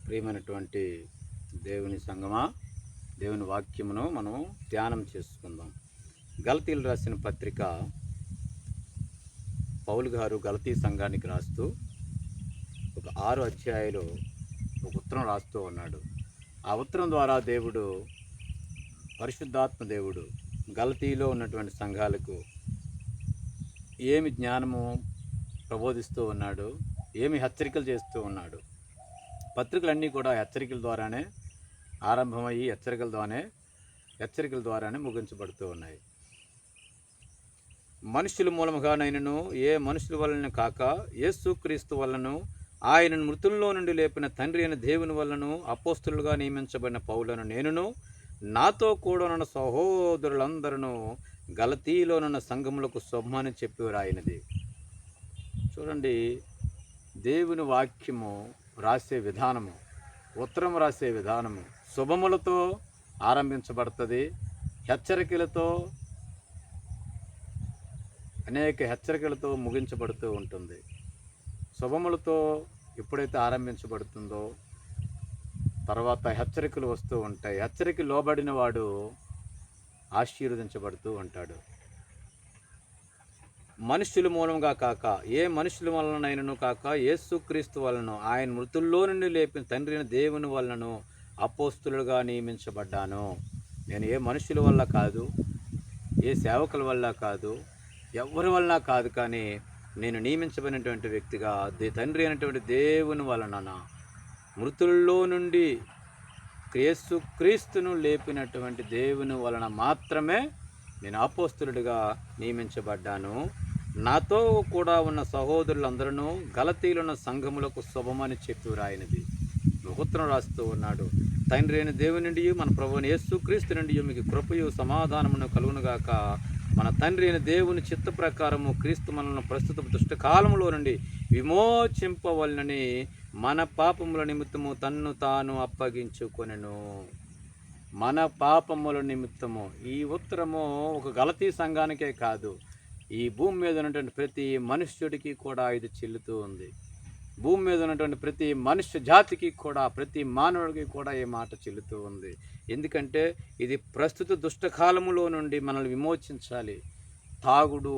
ప్రియమైనటువంటి దేవుని సంగమా, దేవుని వాక్యమును మనం ధ్యానం చేసుకుందాం. గలతీలు రాసిన పత్రిక పౌలు గారు గలతీ సంఘానికి రాస్తూ ఒక 6 అధ్యాయాలు ఒక ఉత్తరం రాస్తూ ఉన్నాడు. ఆ ఉత్తరం ద్వారా దేవుడు, పరిశుద్ధాత్మ దేవుడు గలతీలో ఉన్నటువంటి సంఘాలకు ఏమి జ్ఞానము ప్రబోధిస్తూ ఉన్నాడు, ఏమి హెచ్చరికలు చేస్తూ ఉన్నాడు. పత్రికలన్నీ కూడా హెచ్చరికల ద్వారానే ఆరంభమయ్యి హెచ్చరికల ద్వారానే ముగించబడుతూ ఉన్నాయి. మనుషుల మూలముగానైనను ఏ మనుషుల వలన కాక యేసుక్రీస్తు వలనను ఆయనను మృతుల్లో నుండి లేపిన తండ్రి అయిన దేవుని వలనను అపోస్తులుగా నియమించబడిన పౌలను నేనును నాతో కూడానున్న సహోదరులందరూ గలతీలోనున్న సంఘములకు శుభమని చెప్పి రాయినది. చూడండి, దేవుని వాక్యము రాసే విధానము, ఉత్తరం రాసే విధానము శుభములతో ఆరంభించబడుతుంది. హెచ్చరికలతో, అనేక హెచ్చరికలతో ముగించబడుతూ ఉంటుంది. శుభములతో ఎప్పుడైతే ఆరంభించబడుతుందో తర్వాత హెచ్చరికలు వస్తూ ఉంటాయి. హెచ్చరిక లోబడిన వాడు ఆశీర్వదించబడుతూ ఉంటాడు. మనుష్యుల మూలంగా కాక ఏ మనుషుల వలనైనను కాక యేసుక్రీస్తు వలన ఆయన మృతుల్లో నుండి లేపిన తండ్రి అయిన దేవుని వలనను అపోస్తులుగా నియమించబడ్డాను. నేను ఏ మనుషుల వల్ల కాదు, ఏ సేవకుల వల్ల కాదు, ఎవరి వల్ల కాదు, కానీ నేను నియమించబడినటువంటి వ్యక్తిగా తండ్రి అయినటువంటి దేవుని వలన, మృతుల్లో నుండి యేసుక్రీస్తును లేపినటువంటి దేవుని వలన మాత్రమే నేను అపోస్తులుడిగా నియమించబడ్డాను. నాతో కూడా ఉన్న సహోదరులందరూ గలతీలున్న సంఘములకు శుభమని చెప్పి రాయినది. ఉత్తరం రాస్తూ ఉన్నాడు. తండ్రి అయిన దేవుని నుండి మన ప్రభువుని యేసుక్రీస్తు నుండి మీకు కృపయు సమాధానమును కలుగునుగాక. మన తండ్రి అయిన దేవుని చిత్త ప్రకారము క్రీస్తు మనల్ని ప్రస్తుత దుష్టకాలములో నుండి విమోచింపవలనని మన పాపముల నిమిత్తము తన్ను తాను అప్పగించుకొనెను. మన పాపముల నిమిత్తము. ఈ ఉత్తరము ఒక గలతీ సంఘానికే కాదు, ఈ భూమి మీద ఉన్నటువంటి ప్రతి మనుష్యుడికి కూడా ఇది చెల్లుతూ ఉంది. భూమి మీద ఉన్నటువంటి ప్రతి మనుష్య జాతికి కూడా, ప్రతి మానవుడికి కూడా ఈ మాట చెల్లుతూ ఉంది. ఎందుకంటే ఇది ప్రస్తుత దుష్టకాలములో నుండి మనల్ని విమోచించాలి. తాగుడు,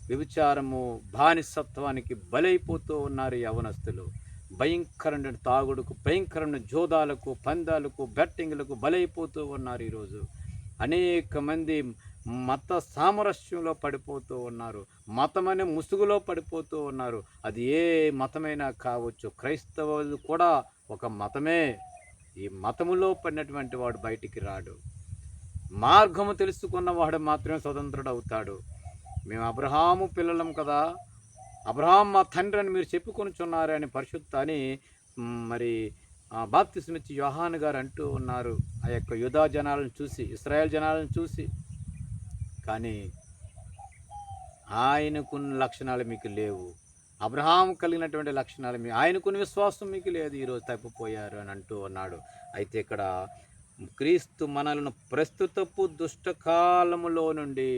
వ్యభిచారము, బానిసత్వానికి బలైపోతూ ఉన్నారు యవనస్తులు. భయంకరమైన తాగుడుకు, భయంకరమైన జోదాలకు, పందాలకు, బెట్టింగ్లకు బలైపోతూ ఉన్నారు. ఈరోజు అనేక మంది మత సామరస్యంలో పడిపోతూ ఉన్నారు. మతమనే ముసుగులో పడిపోతూ ఉన్నారు. అది ఏ మతమైనా కావచ్చు. క్రైస్తవులు కూడా ఒక మతమే. ఈ మతములో పడినటువంటి వాడు బయటికి రాడు. మార్గము తెలుసుకున్నవాడు మాత్రమే స్వతంత్రుడు అవుతాడు. మేము అబ్రహాము పిల్లలం కదా, అబ్రహాం మా తండ్రి అని మీరు చెప్పుకొనిచున్నారు అని పరిశుద్ధ అని మరి బాప్తిస్మిచ్చి యోహాను గారు అంటూ ఉన్నారు. ఆ యొక్క యూదా జనాలను చూసి, ఇశ్రాయేల్ జనాలను చూసి. కానీ ఆయనకున్న లక్షణాలు మీకు లేవు. అబ్రహాం కలిగినటువంటి లక్షణాలు ఆయనకున్న విశ్వాసం మీకు లేదు. ఈరోజు తప్పిపోయారు అని అంటూ ఉన్నాడు. అయితే ఇక్కడ క్రీస్తు మనలను ప్రస్తుతపు దుష్టకాలములో నుండి,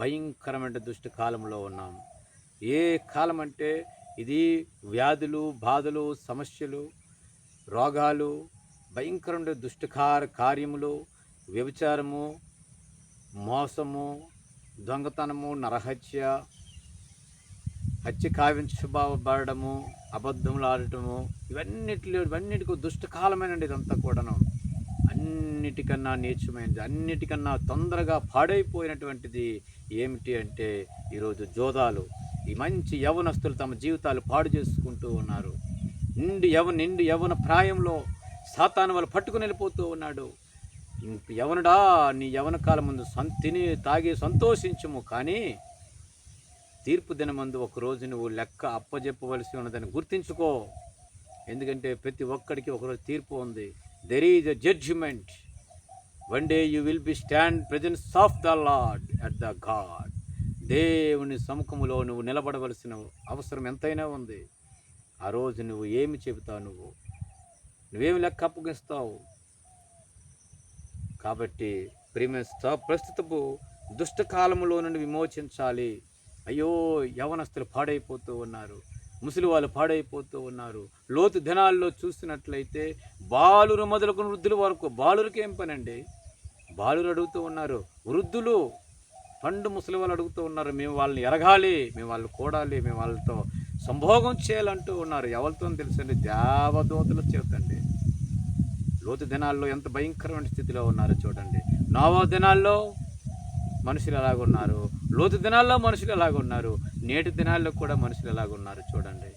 భయంకరమైన దుష్టకాలంలో ఉన్నాము. ఏ కాలం అంటే ఇది వ్యాధులు, బాధలు, సమస్యలు, రోగాలు, భయంకరమైన కార్యములు, వ్యభిచారము, మోసము, దొంగతనము, నరహత్య, హత్య కావించబడము, అబద్ధములు ఆడటము, ఇవన్నిటికీ దుష్టకాలమైనది. ఇదంతా కూడాను అన్నిటికన్నా నీచమైనది, అన్నిటికన్నా తొందరగా పాడైపోయినటువంటిది ఏమిటి అంటే ఈరోజు జోదాలు. ఈ మంచి యవనస్తులు తమ జీవితాలు పాడు చేసుకుంటూ ఉన్నారు. నిండు యవన ప్రాయంలో సాతాను వాళ్ళు పట్టుకుని వెళ్ళిపోతూ ఉన్నాడు. యవనుడా, నీ యవన కాలం ముందు తిని తాగి సంతోషించము, కానీ తీర్పు దినమందు ఒకరోజు నువ్వు లెక్క అప్పజెప్పవలసి ఉన్నదని గుర్తించుకో. ఎందుకంటే ప్రతి ఒక్కడికి ఒకరోజు తీర్పు ఉంది. There is a judgement. One day you will be stand presence of the lord at the god. దేవుని సముఖములో నువ్వు నిలబడవలసిన అవసరం ఎంతైనా ఉంది. ఆ రోజు నువ్వు ఏమి చెబుతావు, నువ్వేమి లెక్క అప్పగిస్తావు? కాబట్టి ప్రస్తుతపు దుష్టకాలములో నుండి విమోచించాలి. అయ్యో, యవనస్తులు పాడైపోతూ ఉన్నారు. ముసలి వాళ్ళు పాడైపోతూ ఉన్నారు. లోతు దినాల్లో చూసినట్లయితే బాలురు మొదలుకొని వృద్ధుల వరకు, బాలురికి ఏం పనండి? బాలురు అడుగుతూ ఉన్నారు, వృద్ధులు పండు ముసలి వాళ్ళు అడుగుతూ ఉన్నారు, మేము వాళ్ళని ఎరగాలి, మేము వాళ్ళు కూడాలి, మేము వాళ్ళతో సంభోగం చేయాలంటూ ఉన్నారు. ఎవరితో తెలుసండి? దేవదూతల చేతండి. లోతు దినాల్లో ఎంత భయంకరమైన స్థితిలో ఉన్నారో చూడండి. నోవా దినాల్లో మనుషులు ఎలాగున్నారు, లోతు దినాల్లో మనుషులు ఎలాగున్నారు, నేటి దినాల్లో కూడా మనుషులు ఎలాగున్నారు చూడండి.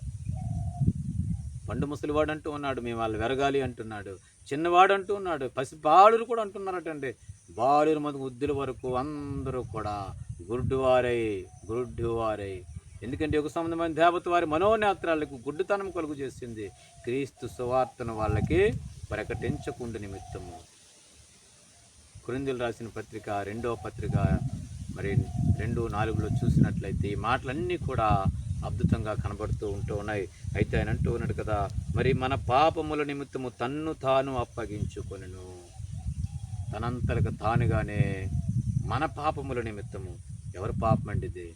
పండు ముసలివాడు అంటూ ఉన్నాడు, మేము వాళ్ళు వెరగాలి అంటున్నాడు. చిన్నవాడు అంటూ ఉన్నాడు, బాలురు కూడా అంటున్నారటండి. బాలురు మొదలు వృద్ధుల వరకు అందరూ కూడా గుడ్డివారై. ఎందుకంటే ఒక సంబంధమైన దేవత వారి మనోనేత్రాలకు గుడ్డితనం కలుగు చేసింది. క్రీస్తు సువార్తను వాళ్ళకి ప్రకటించకుండా నిమిత్తము. కొరింథీయులకు రాసిన పత్రిక 2వ పత్రిక మరి 2:4 చూసినట్లయితే ఈ మాటలన్నీ కూడా అద్భుతంగా కనబడుతూ ఉన్నాయి. అయితే ఆయన అంటూ ఉన్నాడు కదా, మరి మన పాపముల నిమిత్తము తన్ను తాను అప్పగించుకొనెను. తనంతలకు తానుగానే మన పాపముల నిమిత్తము. ఎవరి పాపం అండి ఇది?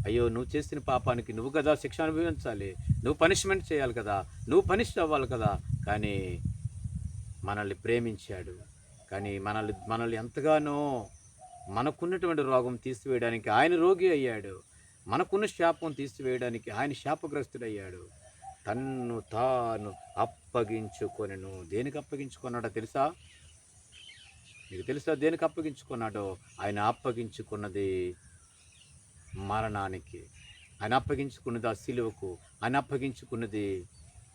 అయ్యో, నువ్వు చేసిన పాపానికి నువ్వు కదా శిక్ష అనుభవించాలి, నువ్వు పనిష్మెంట్ చేయాలి కదా, నువ్వు పనిష్ అవ్వాలి కదా. కానీ మనల్ని ప్రేమించాడు, కానీ మనల్ని ఎంతగానో మనకున్నటువంటి రోగం తీసివేయడానికి ఆయన రోగి అయ్యాడు, మనకున్న శాపం తీసివేయడానికి ఆయన శాపగ్రస్తుడయ్యాడు. తన్ను తాను అప్పగించుకొనెను. దేనికి అప్పగించుకున్నాడో తెలుసా? మీకు తెలుసా దేనికి అప్పగించుకున్నాడో? ఆయన అప్పగించుకున్నది మరణానికి, ఆయన అప్పగించుకున్నది ఆ సిలువకు, ఆయన అప్పగించుకున్నది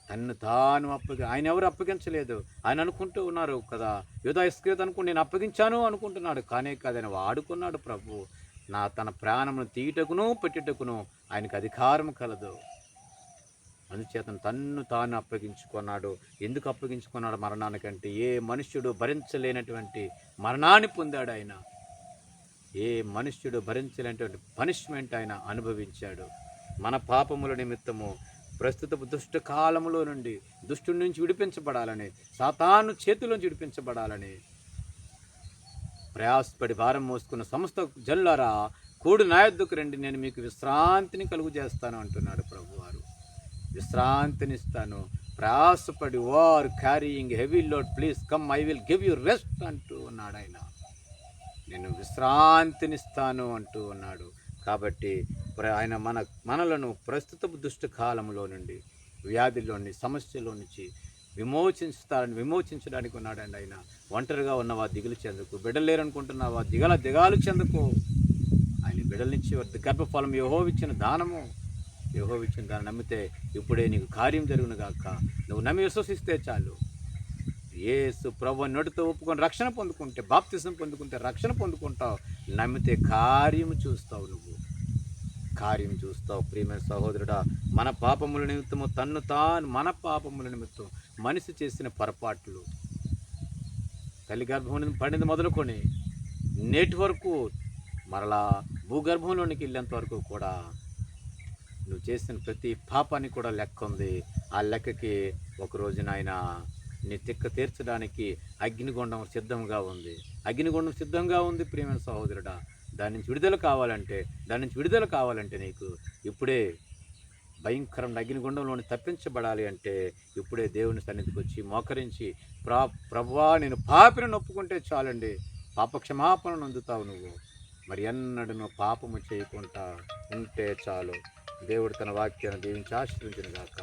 తన్ను తాను ఆయన ఎవరు అప్పగించలేదు. ఆయన అనుకుంటూ ఉన్నారు కదా, యూదా ఇస్కరియోతు అనుకుని నేను అప్పగించాను అనుకుంటున్నాడు. కానే కాదని వాడుకున్నాడు ప్రభు. తన ప్రాణమును తీయుటకును పెట్టుటకును ఆయనకు అధికారం కలదు. అందుచేత తన్ను తాను అప్పగించుకున్నాడు. ఎందుకు అప్పగించుకున్నాడు మరణానికంటే? ఏ మనుష్యుడు భరించలేనటువంటి మరణాన్ని పొందాడు ఆయన. ఏ మనుష్యుడు భరించలేనటువంటి పనిష్మెంట్ ఆయన అనుభవించాడు. మన పాపముల నిమిత్తము ప్రస్తుతపు దుష్ట కాలములో నుండి, దుష్టుడి నుంచి విడిపించబడాలని, సాతాను చేతిలోంచి విడిపించబడాలని ప్రయాసపడి భారం మోసుకున్న సమస్త జనులారా కూడి నా యొద్దకు రండి, నేను మీకు విశ్రాంతిని కలుగు చేస్తాను అంటున్నాడు ప్రభువారు. విశ్రాంతినిస్తాను. ప్రయాసపడి వారు carrying heavy load please come I will give you rest అంటూ ఉన్నాడు ఆయన. నేను విశ్రాంతినిస్తాను అంటూ ఉన్నాడు. కాబట్టి ఆయన మనలను ప్రస్తుత దుష్ట కాలంలో నుండి, వ్యాధిలోని సమస్యలో నుంచి విమోచించడానికి ఉన్నాడండి ఆయన. ఒంటరిగా ఉన్నవా దిగులు చెందకు, బిడ్డలు లేరనుకుంటున్నావా దిగాలు చెందకు. ఆయన బిడ్డలనిచ్చి గర్భఫలం యెహోవా ఇచ్చిన దానము. యెహోవా ఇచ్చిన దాన్ని నమ్మితే ఇప్పుడే నీకు కార్యం జరుగును గాక. నువ్వు నమ్మి విశ్వసిస్తే చాలు. యేసు ప్రభువుని నోటితో ఒప్పుకొని రక్షణ పొందుకుంటే, బాప్తిసం పొందుకుంటే రక్షణ పొందుకుంటావు. నమ్మితే కార్యము చూస్తావు, నువ్వు కార్యం చూస్తావు. ప్రియమైన సహోదరుడా, మన పాపముల నిమిత్తము మన పాపముల నిమిత్తం మనిషి చేసిన పొరపాట్లు, తల్లి గర్భం పడింది మొదలుకొని నేటి వరకు మరలా భూగర్భంలోనికి వెళ్ళేంత వరకు కూడా నువ్వు చేసిన ప్రతి పాపానికి కూడా లెక్క ఉంది. ఆ లెక్కకి ఒక రోజున ఆయన నీ తిక్క తీర్చడానికి అగ్నిగుండం సిద్ధంగా ఉంది. ప్రియమైన సహోదరుడా, దాని నుంచి విడుదల కావాలంటే నీకు ఇప్పుడే భయంకరమైన అగ్నిగుండంలోని తప్పించబడాలి అంటే ఇప్పుడే దేవుని సన్నిధికి వచ్చి మోకరించి ప్రభువా నేను పాపిని నొప్పుకుంటే చాలండి, పాప క్షమాపణను అందుతావు నువ్వు. మరి ఎన్నడూ నువ్వు పాపము చేయకుండా ఉంటే చాలు. దేవుడు తన వాక్యాన్ని దీవించి ఆశీర్వదించును గాక.